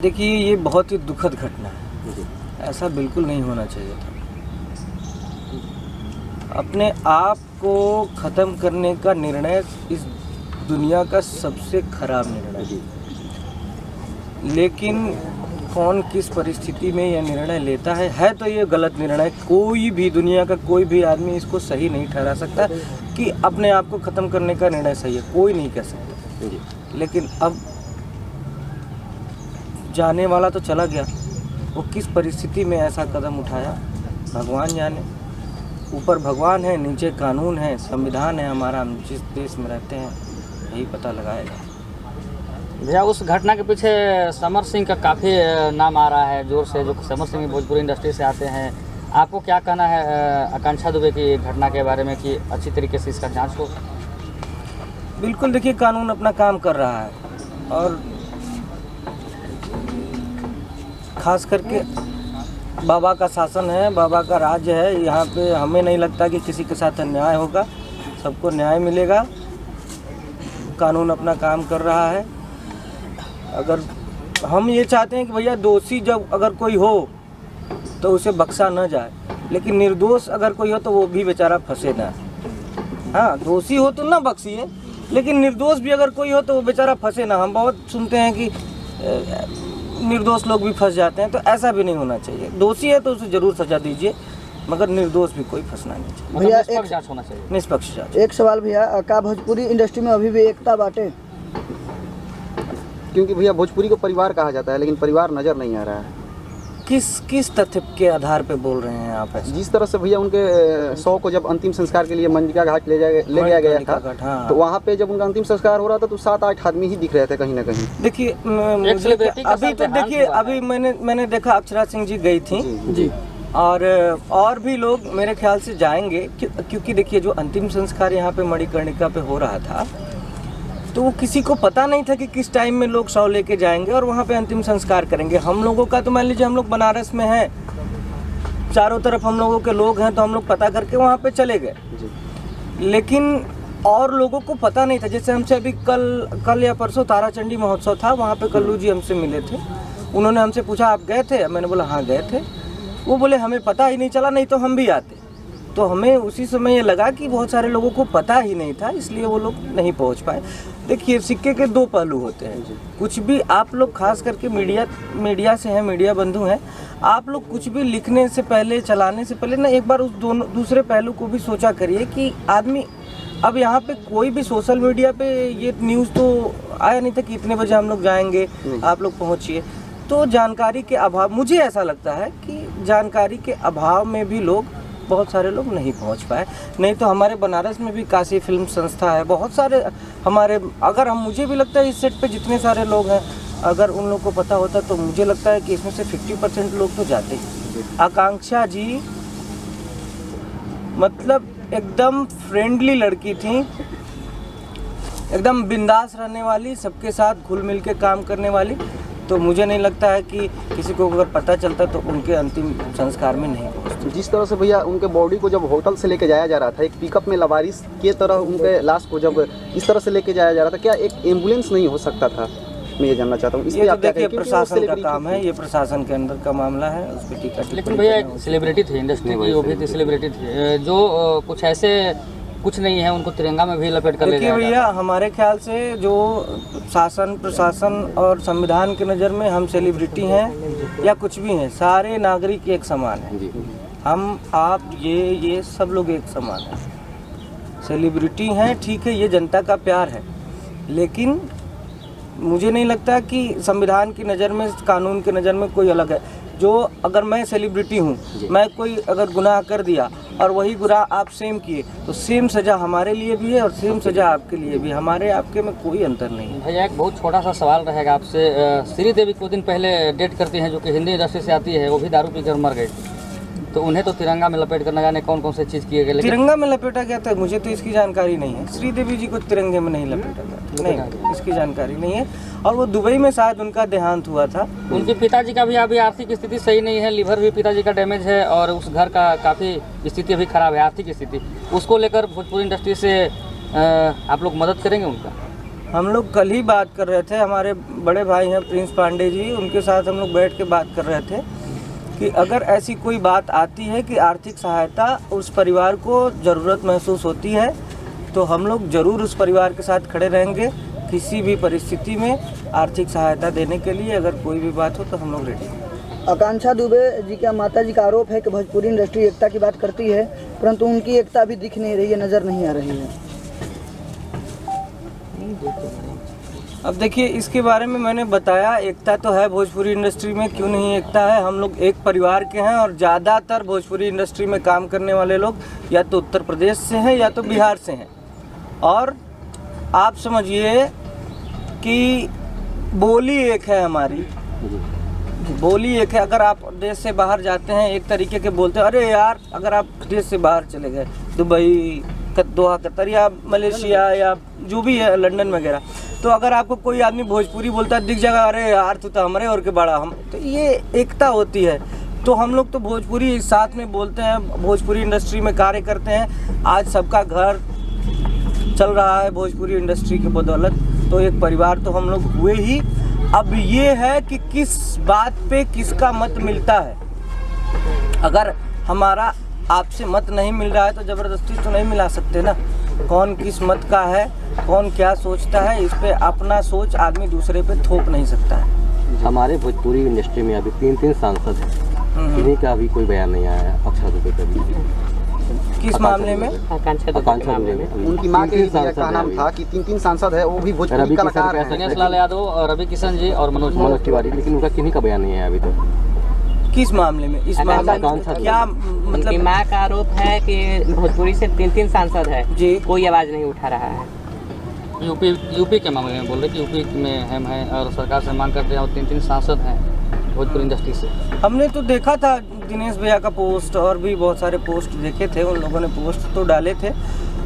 देखिए, ये बहुत ही दुखद घटना है। ऐसा बिल्कुल नहीं होना चाहिए था। अपने आप को ख़त्म करने का निर्णय इस दुनिया का सबसे खराब निर्णय है। लेकिन कौन किस परिस्थिति में यह निर्णय लेता है तो ये गलत निर्णय। कोई भी दुनिया का कोई भी आदमी इसको सही नहीं ठहरा सकता कि अपने आप को ख़त्म करने का निर्णय सही है। कोई नहीं कह सकता। लेकिन अब जाने वाला तो चला गया, वो किस परिस्थिति में ऐसा कदम उठाया भगवान जाने। ऊपर भगवान है, नीचे कानून है, संविधान है हमारा। हम जिस देश में रहते हैं यही पता लगाएगा। भैया, उस घटना के पीछे समर सिंह का काफ़ी नाम आ रहा है जोर से, जो समर सिंह भोजपुरी इंडस्ट्री से आते हैं। आपको क्या कहना है आकांक्षा दुबे की घटना के बारे में कि अच्छी तरीके से इसका जांच हो? बिल्कुल, देखिए कानून अपना काम कर रहा है और खास करके बाबा का शासन है, बाबा का राज्य है। यहाँ पे हमें नहीं लगता कि किसी के साथ अन्याय होगा, सबको न्याय मिलेगा। कानून अपना काम कर रहा है। अगर हम ये चाहते हैं कि भैया दोषी जब अगर कोई हो तो उसे बख्शा न जाए, लेकिन निर्दोष अगर कोई हो तो वो भी बेचारा फंसे ना। हाँ, दोषी हो तो ना बख्शिए, लेकिन निर्दोष भी अगर कोई हो तो वो बेचारा फंसे ना। हम बहुत सुनते हैं कि निर्दोष लोग भी फंस जाते हैं, तो ऐसा भी नहीं होना चाहिए। दोषी है तो उसे ज़रूर सजा दीजिए, मगर निर्दोष भी कोई फंसना नहीं चाहिए। भैया, निष्पक्ष जांच होना चाहिए। निष्पक्ष जांच। एक सवाल भैया, का भोजपुरी इंडस्ट्री में अभी भी एकता बाटे? क्योंकि भैया भोजपुरी को परिवार कहा जाता है, लेकिन परिवार नज़र नहीं आ रहा है। किस तथ्य के आधार पे बोल रहे हैं आप ऐसे? जिस तरह से भैया उनके 100 को जब अंतिम संस्कार के लिए मंडिका घाट ले गया गया था, हाँ। तो वहाँ पे जब उनका अंतिम संस्कार हो रहा था तो 7-8 आदमी ही दिख रहे थे कहीं ना कहीं। देखिए, मुझे अभी तो देखिए, अभी मैंने देखा अक्षरा सिंह जी गई थी जी। और भी लोग मेरे ख्याल से जाएंगे, क्योंकि देखिए जो अंतिम संस्कार यहाँ पे मणिकर्णिका पे हो रहा था, तो वो किसी को पता नहीं था कि किस टाइम में लोग शव लेके जाएंगे और वहाँ पे अंतिम संस्कार करेंगे। हम लोगों का तो मान लीजिए हम लोग बनारस में हैं, चारों तरफ हम लोगों के लोग हैं, तो हम लोग पता करके वहाँ पे चले गए। लेकिन और लोगों को पता नहीं था। जैसे हमसे अभी कल या परसों ताराचंडी महोत्सव था, वहाँ पे कल्लू जी हमसे मिले थे। उन्होंने हमसे पूछा आप गए थे? मैंने बोला हाँ गए थे। वो बोले हमें पता ही नहीं चला, नहीं तो हम भी आते। तो हमें उसी समय ये लगा कि बहुत सारे लोगों को पता ही नहीं था, इसलिए वो लोग नहीं पहुंच पाए। देखिए, सिक्के के दो पहलू होते हैं। कुछ भी आप लोग खास करके मीडिया से हैं, मीडिया बंधु हैं, आप लोग कुछ भी लिखने से पहले, चलाने से पहले ना एक बार उस दूसरे पहलू को भी सोचा करिए कि आदमी अब यहाँ पे कोई भी सोशल मीडिया पे ये न्यूज़ तो आया नहीं था कि इतने बजे हम लोग जाएंगे, आप लोग पहुँचिए। तो जानकारी के अभाव, मुझे ऐसा लगता है कि जानकारी के अभाव में भी बहुत सारे लोग नहीं पहुंच पाए। नहीं तो हमारे बनारस में भी काशी फिल्म संस्था है, बहुत सारे हमारे, अगर मुझे भी लगता है इस सेट पे जितने सारे लोग हैं, अगर उन लोग को पता होता तो मुझे लगता है कि इसमें से 50% लोग तो जाते ही। आकांक्षा जी मतलब एकदम फ्रेंडली लड़की थी, एकदम बिंदास रहने वाली, सबके साथ घुल मिल के काम करने वाली। तो मुझे नहीं लगता है कि किसी को अगर पता चलता तो उनके अंतिम संस्कार में नहीं पहुँचते। जिस तरह से भैया उनके बॉडी को जब होटल से लेके जाया जा रहा था, एक पिकअप में लवारिस के तरह उनके लाश को जब इस तरह से लेके जाया जा रहा था, क्या एक एम्बुलेंस नहीं हो सकता था? मैं ये जानना चाहता हूँ। ये तो देखिए प्रशासन का काम है, ये प्रशासन के अंदर का मामला है, उस पर टीका। लेकिन भैया एक सेलिब्रिटी थी इंडस्ट्री की, वो भी थी सेलिब्रिटी थी, जो कुछ ऐसे कुछ नहीं है, उनको तिरंगा में भी लपेट कर ले देखिए भैया, हमारे ख्याल से जो शासन, प्रशासन और संविधान की नज़र में हम सेलिब्रिटी हैं या कुछ भी हैं, सारे नागरिक एक समान हैं। हम, आप, ये सब लोग एक समान हैं। सेलिब्रिटी हैं, ठीक है, ये जनता का प्यार है, लेकिन मुझे नहीं लगता कि संविधान की नज़र में, कानून की नज़र में कोई अलग है। जो अगर मैं सेलिब्रिटी हूँ, मैं कोई अगर गुनाह कर दिया और वही गुनाह आप सेम किए, तो सेम सज़ा हमारे लिए भी है और सेम सज़ा आपके लिए भी। हमारे आपके में कोई अंतर नहीं है। भैया, एक बहुत छोटा सा सवाल रहेगा आपसे। श्रीदेवी कुछ दिन पहले डेट करती हैं, जो कि हिंदी इंडस्ट्री से आती है, वो भी दारू पीकर मर गई थी। तो उन्हें तो तिरंगा में लपेट कर न जाने कौन कौन से चीज़ किए गए। तिरंगा में लपेटा गया था, मुझे तो इसकी जानकारी नहीं है। श्रीदेवी जी को तिरंगे में नहीं लपेटा गया, नहीं, इसकी जानकारी नहीं है। और वो दुबई में शायद उनका देहांत हुआ था। उनके पिताजी का भी अभी आर्थिक स्थिति सही नहीं है, लीवर भी पिताजी का डैमेज है और उस घर का काफ़ी स्थिति अभी खराब है, आर्थिक स्थिति। उसको लेकर भोजपुरी इंडस्ट्री से आप लोग मदद करेंगे उनका? हम लोग कल ही बात कर रहे थे, हमारे बड़े भाई हैं प्रिंस पांडे जी, उनके साथ हम लोग बैठ के बात कर रहे थे कि अगर ऐसी कोई बात आती है कि आर्थिक सहायता उस परिवार को ज़रूरत महसूस होती है तो हम लोग ज़रूर उस परिवार के साथ खड़े रहेंगे किसी भी परिस्थिति में आर्थिक सहायता देने के लिए। अगर कोई भी बात हो तो हम लोग रेडी हैं। आकांक्षा दुबे जी का माता जी का आरोप है कि भोजपुरी इंडस्ट्री एकता की बात करती है, परंतु उनकी एकता अभी दिख नहीं रही है, नज़र नहीं आ रही है। अब देखिए, इसके बारे में मैंने बताया, एकता तो है भोजपुरी इंडस्ट्री में, क्यों नहीं एकता है। हम लोग एक परिवार के हैं और ज़्यादातर भोजपुरी इंडस्ट्री में काम करने वाले लोग या तो उत्तर प्रदेश से हैं या तो बिहार से हैं। और आप समझिए कि बोली एक है हमारी, बोली एक है। अगर आप देश से बाहर जाते हैं एक तरीके के बोलते हैं, अरे यार अगर आप देश से बाहर चले गए दुबई, दोहा, कतर या मलेशिया या जो भी है, लंदन वगैरह, तो अगर आपको कोई आदमी भोजपुरी बोलता है दिख जाएगा, अरे यार तू तो हमारे और के बड़ा हम, तो ये एकता होती है। तो हम लोग तो भोजपुरी साथ में बोलते हैं, भोजपुरी इंडस्ट्री में कार्य करते हैं। आज सबका घर चल रहा है भोजपुरी इंडस्ट्री की बदौलत, तो एक परिवार तो हम लोग हुए ही। अब ये है कि किस बात पे किसका मत मिलता है। अगर हमारा आपसे मत नहीं मिल रहा है तो ज़बरदस्ती तो नहीं मिला सकते ना। कौन किस मत का है, कौन क्या सोचता है, इस पे अपना सोच आदमी दूसरे पे थोप नहीं सकता है। हमारे भोजपुरी इंडस्ट्री में अभी 3 सांसद हैं, किन्हीं का अभी कोई बयान नहीं आया है अक्षर दुबे का भी। किस मामले में? आकांक्षा दुबे में उनकी मां के का नाम था कि 3 सांसद है, वो भी भोजपुरी कलाकार हैं। दिनेश लाल यादव और रवि किशन जी और मनोज तिवारी, लेकिन उनका किन्हीं का बयान नहीं आया अभी तक। किस मामले में? इस मामले में क्या मतलब? मां का आरोप है कि भोजपुरी से 3 सांसद है जी, कोई आवाज नहीं उठा रहा है। यूपी के मामले में बोल रहे कि यूपी में हम हैं और सरकार से मांग करते हैं और 3 सांसद हैं भोजपुरी इंडस्ट्री से। हमने तो देखा था दिनेश भैया का पोस्ट, और भी बहुत सारे पोस्ट देखे थे, उन लोगों ने पोस्ट तो डाले थे।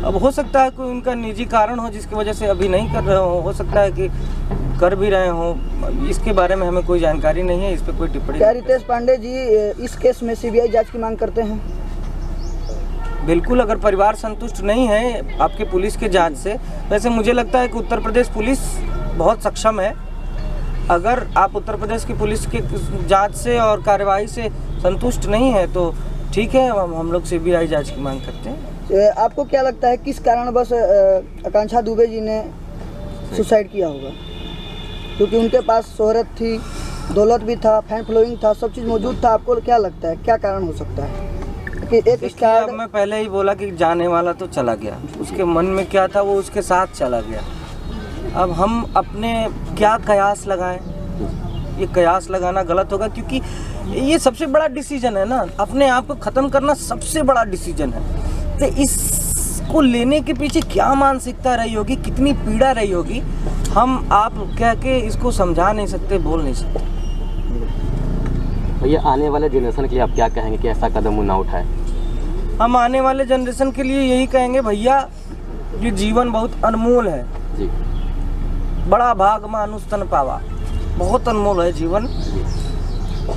अब हो सकता है कोई उनका निजी कारण हो जिसकी वजह से अभी नहीं कर रहे हो सकता है कि कर भी रहे हों। इसके बारे में हमें कोई जानकारी नहीं है, इस पर कोई टिप्पणी। क्या रितेश पांडे जी इस केस में सीबीआई जांच की मांग करते हैं? बिल्कुल, अगर परिवार संतुष्ट नहीं है आपके पुलिस के जांच से, वैसे मुझे लगता है कि उत्तर प्रदेश पुलिस बहुत सक्षम है। अगर आप उत्तर प्रदेश की पुलिस के जांच से और कार्यवाही से संतुष्ट नहीं है तो ठीक है, हम लोग सीबीआई जांच की मांग करते हैं। आपको क्या लगता है किस कारणवश आकांक्षा दुबे जी ने सुसाइड किया होगा? क्योंकि उनके पास शोहरत थी, दौलत भी था, फैन फॉलोइंग था, सब चीज़ मौजूद था। आपको क्या लगता है क्या कारण हो सकता है कि एक स्टार? मैं पहले ही बोला कि जाने वाला तो चला गया, उसके मन में क्या था वो उसके साथ चला गया। अब हम अपने क्या कयास लगाएं? ये कयास लगाना गलत होगा, क्योंकि ये सबसे बड़ा डिसीजन है ना, अपने आप को ख़त्म करना सबसे बड़ा डिसीजन है। तो इसको लेने के पीछे क्या मानसिकता रही होगी, कितनी पीड़ा रही होगी, हम आप कह के इसको समझा नहीं सकते, बोल नहीं सकते। भैया, आने वाले जनरेशन के लिए आप क्या कहेंगे कि ऐसा कदम ना उठाए? हम आने वाले जनरेशन के लिए यही कहेंगे, भैया ये जीवन बहुत अनमोल है जी, बड़ा भाग मानुष तन पावा, बहुत अनमोल है जीवन।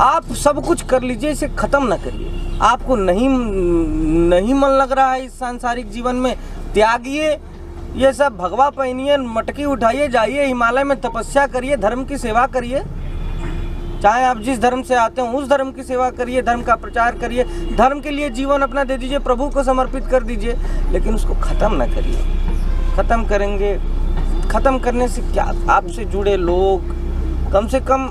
आप सब कुछ कर लीजिए, इसे ख़त्म ना करिए। आपको नहीं मन लग रहा है इस सांसारिक जीवन में, त्यागिए ये सब, भगवा पहनिए, मटकी उठाइए, जाइए हिमालय में तपस्या करिए, धर्म की सेवा करिए। चाहे आप जिस धर्म से आते हो उस धर्म की सेवा करिए, धर्म का प्रचार करिए, धर्म के लिए जीवन अपना दे दीजिए, प्रभु को समर्पित कर दीजिए, लेकिन उसको ख़त्म ना करिए। ख़त्म करेंगे, ख़त्म करने से क्या, आपसे जुड़े लोग कम से कम,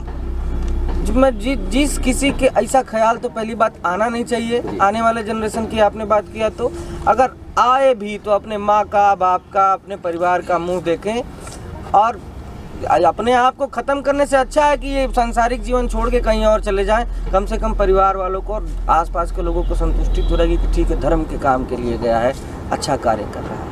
जिस किसी के ऐसा ख्याल तो पहली बात आना नहीं चाहिए। आने वाले जनरेशन की आपने बात किया, तो अगर आए भी तो अपने माँ का, बाप का, अपने परिवार का मुंह देखें, और अपने आप को ख़त्म करने से अच्छा है कि ये सांसारिक जीवन छोड़ के कहीं और चले जाएं। कम से कम परिवार वालों को और आसपास के लोगों को संतुष्टि तो रहेगी कि ठीक है, धर्म के काम के लिए गया है, अच्छा कार्य कर रहा है।